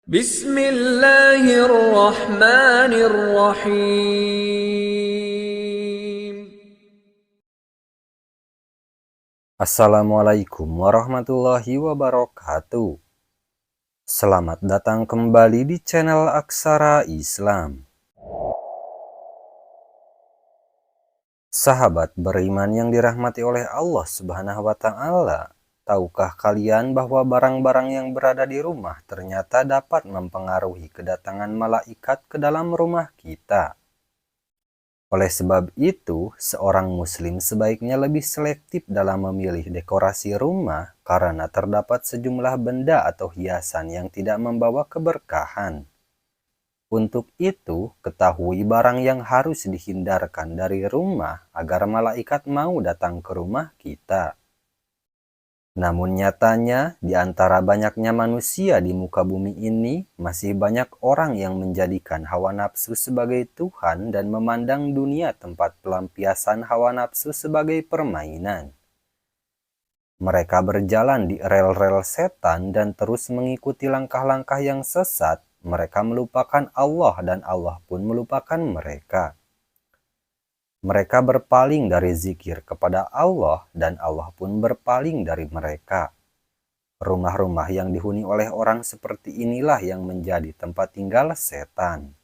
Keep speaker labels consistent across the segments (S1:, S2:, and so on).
S1: Bismillahirrahmanirrahim.
S2: Assalamualaikum warahmatullahi wabarakatuh. Selamat datang kembali di channel Aksara Islam. Sahabat beriman yang dirahmati oleh Allah Subhanahu wa Ta'ala, tahukah kalian bahwa barang-barang yang berada di rumah ternyata dapat mempengaruhi kedatangan malaikat ke dalam rumah kita? Oleh sebab itu, seorang muslim sebaiknya lebih selektif dalam memilih dekorasi rumah karena terdapat sejumlah benda atau hiasan yang tidak membawa keberkahan. Untuk itu, ketahui barang yang harus dihindarkan dari rumah agar malaikat mau datang ke rumah kita. Namun nyatanya, di antara banyaknya manusia di muka bumi ini, masih banyak orang yang menjadikan hawa nafsu sebagai Tuhan dan memandang dunia tempat pelampiasan hawa nafsu sebagai permainan. Mereka berjalan di rel-rel setan dan terus mengikuti langkah-langkah yang sesat. Mereka melupakan Allah dan Allah pun melupakan mereka. Mereka berpaling dari zikir kepada Allah dan Allah pun berpaling dari mereka. Rumah-rumah yang dihuni oleh orang seperti inilah yang menjadi tempat tinggal setan.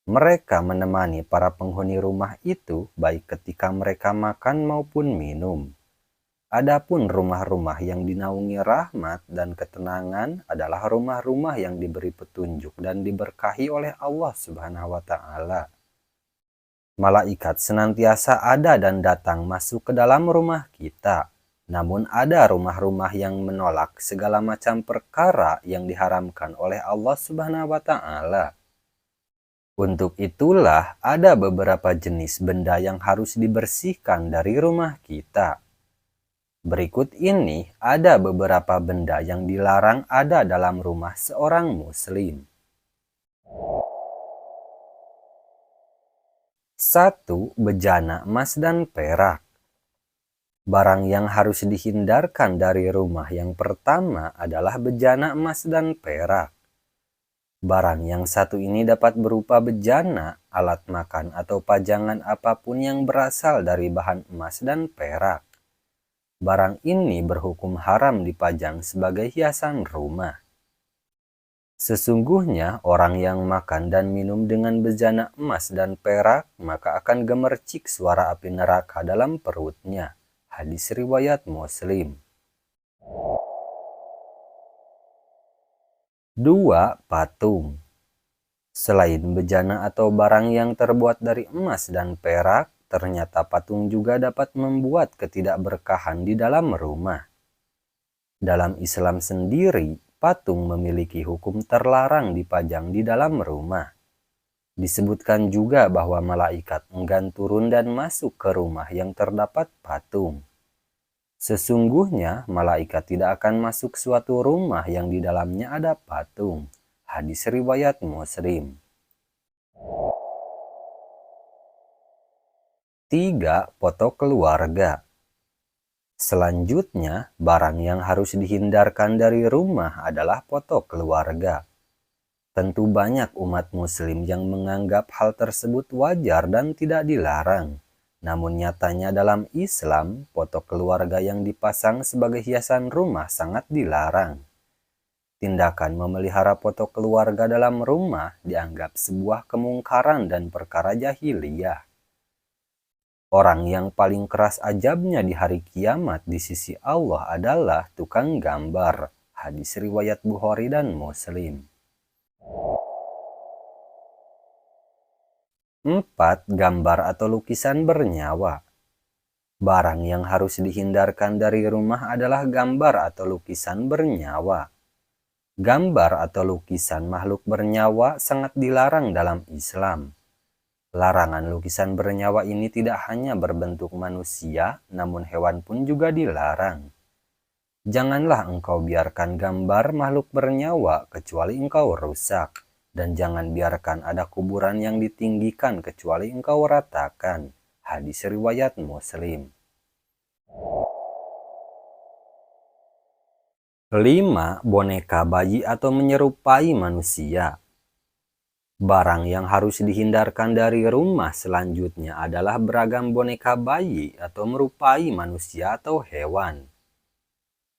S2: Mereka menemani para penghuni rumah itu baik ketika mereka makan maupun minum. Adapun rumah-rumah yang dinaungi rahmat dan ketenangan adalah rumah-rumah yang diberi petunjuk dan diberkahi oleh Allah Subhanahu wa Ta'ala. Malaikat senantiasa ada dan datang masuk ke dalam rumah kita. Namun ada rumah-rumah yang menolak segala macam perkara yang diharamkan oleh Allah Subhanahu wa Ta'ala. Untuk itulah ada beberapa jenis benda yang harus dibersihkan dari rumah kita. Berikut ini ada beberapa benda yang dilarang ada dalam rumah seorang muslim. 1. Bejana emas dan perak. Barang yang harus dihindarkan dari rumah yang pertama adalah bejana emas dan perak. Barang yang satu ini dapat berupa bejana, alat makan atau pajangan apapun yang berasal dari bahan emas dan perak. Barang ini berhukum haram dipajang sebagai hiasan rumah. Sesungguhnya orang yang makan dan minum dengan bejana emas dan perak, maka akan gemercik suara api neraka dalam perutnya. Hadis riwayat Muslim. 2. Patung. Selain bejana atau barang yang terbuat dari emas dan perak, ternyata patung juga dapat membuat ketidakberkahan di dalam rumah. Dalam Islam sendiri, patung memiliki hukum terlarang dipajang di dalam rumah. Disebutkan juga bahwa malaikat enggan turun dan masuk ke rumah yang terdapat patung. Sesungguhnya malaikat tidak akan masuk suatu rumah yang di dalamnya ada patung. Hadis riwayat Muslim. 3. Foto keluarga. Selanjutnya, barang yang harus dihindarkan dari rumah adalah foto keluarga. Tentu banyak umat muslim yang menganggap hal tersebut wajar dan tidak dilarang. Namun nyatanya dalam Islam, foto keluarga yang dipasang sebagai hiasan rumah sangat dilarang. Tindakan memelihara foto keluarga dalam rumah dianggap sebuah kemungkaran dan perkara jahiliyah. Orang yang paling keras azabnya di hari kiamat di sisi Allah adalah tukang gambar. Hadis riwayat Bukhari dan Muslim. 4. Gambar atau lukisan bernyawa. Barang yang harus dihindarkan dari rumah adalah gambar atau lukisan bernyawa. Gambar atau lukisan makhluk bernyawa sangat dilarang dalam Islam. Larangan lukisan bernyawa ini tidak hanya berbentuk manusia, namun hewan pun juga dilarang. Janganlah engkau biarkan gambar makhluk bernyawa kecuali engkau rusak. Dan jangan biarkan ada kuburan yang ditinggikan kecuali engkau ratakan. Hadis riwayat Muslim. 5. Boneka bayi atau menyerupai manusia. Barang yang harus dihindarkan dari rumah selanjutnya adalah beragam boneka bayi atau merupai manusia atau hewan.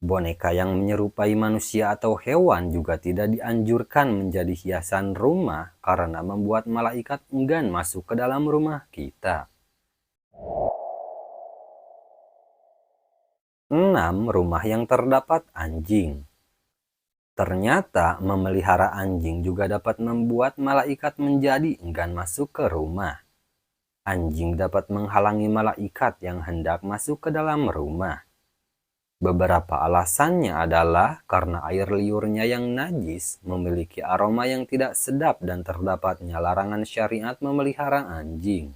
S2: Boneka yang menyerupai manusia atau hewan juga tidak dianjurkan menjadi hiasan rumah karena membuat malaikat enggan masuk ke dalam rumah kita. 6. Rumah yang terdapat anjing. Ternyata memelihara anjing juga dapat membuat malaikat menjadi enggan masuk ke rumah. Anjing dapat menghalangi malaikat yang hendak masuk ke dalam rumah. Beberapa alasannya adalah karena air liurnya yang najis memiliki aroma yang tidak sedap dan terdapatnya larangan syariat memelihara anjing.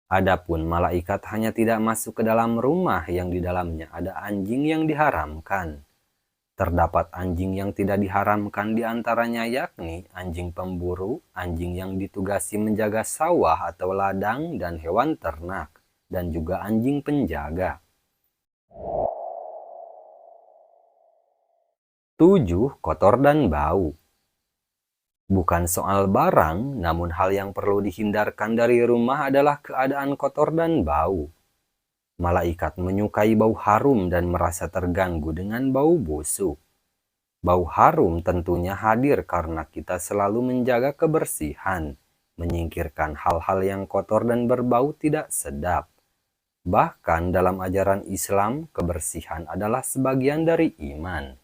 S2: Adapun malaikat hanya tidak masuk ke dalam rumah yang di dalamnya ada anjing yang diharamkan. Terdapat anjing yang tidak diharamkan di antaranya yakni anjing pemburu, anjing yang ditugasi menjaga sawah atau ladang dan hewan ternak, dan juga anjing penjaga. 7. Kotor dan bau. Bukan soal barang, namun hal yang perlu dihindarkan dari rumah adalah keadaan kotor dan bau. Malaikat menyukai bau harum dan merasa terganggu dengan bau busuk. Bau harum tentunya hadir karena kita selalu menjaga kebersihan, menyingkirkan hal-hal yang kotor dan berbau tidak sedap. Bahkan dalam ajaran Islam, kebersihan adalah sebagian dari iman.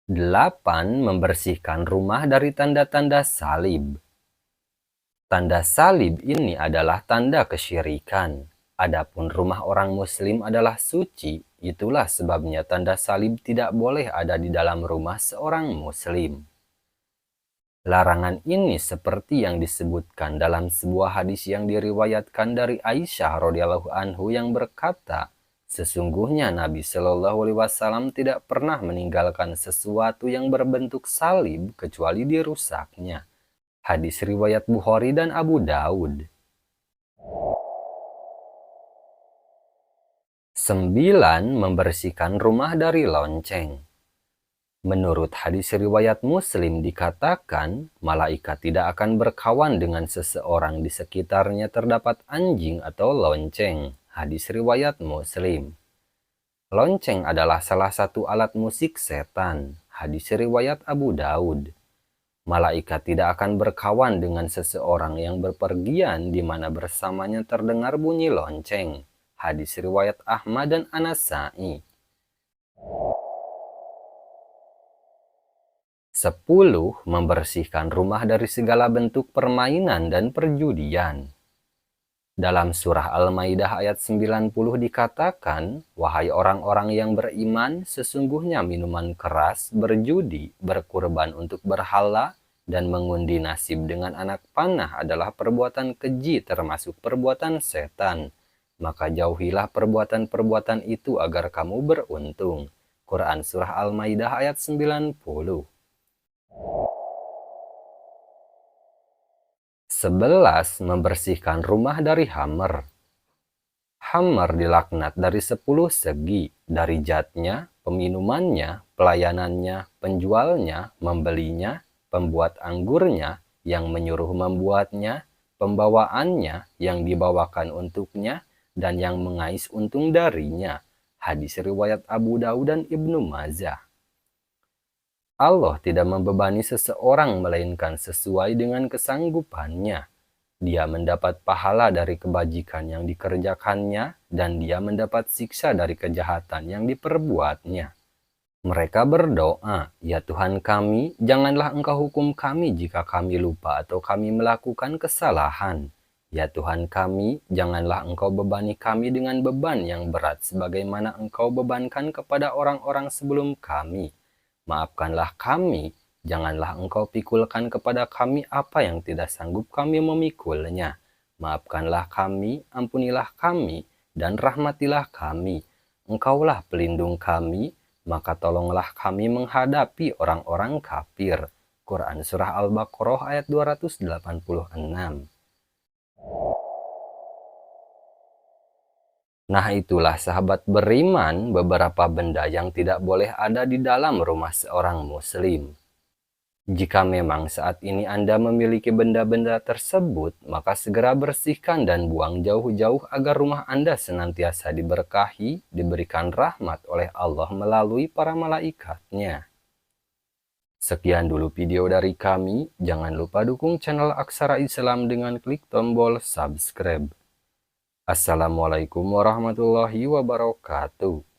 S2: 8. Membersihkan rumah dari tanda-tanda salib. Tanda salib ini adalah tanda kesyirikan. Adapun rumah orang muslim adalah suci, itulah sebabnya tanda salib tidak boleh ada di dalam rumah seorang muslim. Larangan ini seperti yang disebutkan dalam sebuah hadis yang diriwayatkan dari Aisyah radhiyallahu anhu yang berkata, sesungguhnya Nabi Shallallahu alaihi wasallam tidak pernah meninggalkan sesuatu yang berbentuk salib kecuali dirusaknya. Hadis riwayat Bukhari dan Abu Daud. 9. Membersihkan rumah dari lonceng. Menurut hadis riwayat Muslim dikatakan, malaikat tidak akan berkawan dengan seseorang di sekitarnya terdapat anjing atau lonceng. Hadis riwayat Muslim. Lonceng adalah salah satu alat musik setan. Hadis riwayat Abu Daud. Malaikat tidak akan berkawan dengan seseorang yang berpergian di mana bersamanya terdengar bunyi lonceng. Hadis riwayat Ahmad dan An-Nasa'i. 10. Membersihkan rumah dari segala bentuk permainan dan perjudian. Dalam surah Al-Maidah ayat 90 dikatakan, wahai orang-orang yang beriman, sesungguhnya minuman keras, berjudi, berkurban untuk berhala, dan mengundi nasib dengan anak panah adalah perbuatan keji termasuk perbuatan setan. Maka jauhilah perbuatan-perbuatan itu agar kamu beruntung. Quran Surah Al-Maidah ayat 90. 11. Membersihkan rumah dari hammer. Hammer dilaknat dari 10 segi, dari zatnya, peminumannya, pelayanannya, penjualnya, membelinya, pembuat anggurnya, yang menyuruh membuatnya, pembawaannya, yang dibawakan untuknya, dan yang mengais untung darinya. Hadis riwayat Abu Daud dan Ibnu Majah. Allah tidak membebani seseorang melainkan sesuai dengan kesanggupannya. Dia mendapat pahala dari kebajikan yang dikerjakannya, dan dia mendapat siksa dari kejahatan yang diperbuatnya. Mereka berdoa, ya Tuhan kami, janganlah Engkau hukum kami jika kami lupa atau kami melakukan kesalahan. Ya Tuhan kami, janganlah Engkau bebani kami dengan beban yang berat sebagaimana Engkau bebankan kepada orang-orang sebelum kami. Maafkanlah kami, janganlah Engkau pikulkan kepada kami apa yang tidak sanggup kami memikulnya. Maafkanlah kami, ampunilah kami, dan rahmatilah kami. Engkaulah pelindung kami, maka tolonglah kami menghadapi orang-orang kafir. Quran Surah Al-Baqarah ayat 286. Nah, itulah sahabat beriman beberapa benda yang tidak boleh ada di dalam rumah seorang muslim. Jika memang saat ini Anda memiliki benda-benda tersebut, maka segera bersihkan dan buang jauh-jauh agar rumah Anda senantiasa diberkahi, diberikan rahmat oleh Allah melalui para malaikatnya. Sekian dulu video dari kami, jangan lupa dukung channel Aksara Islam dengan klik tombol subscribe. Assalamualaikum warahmatullahi wabarakatuh.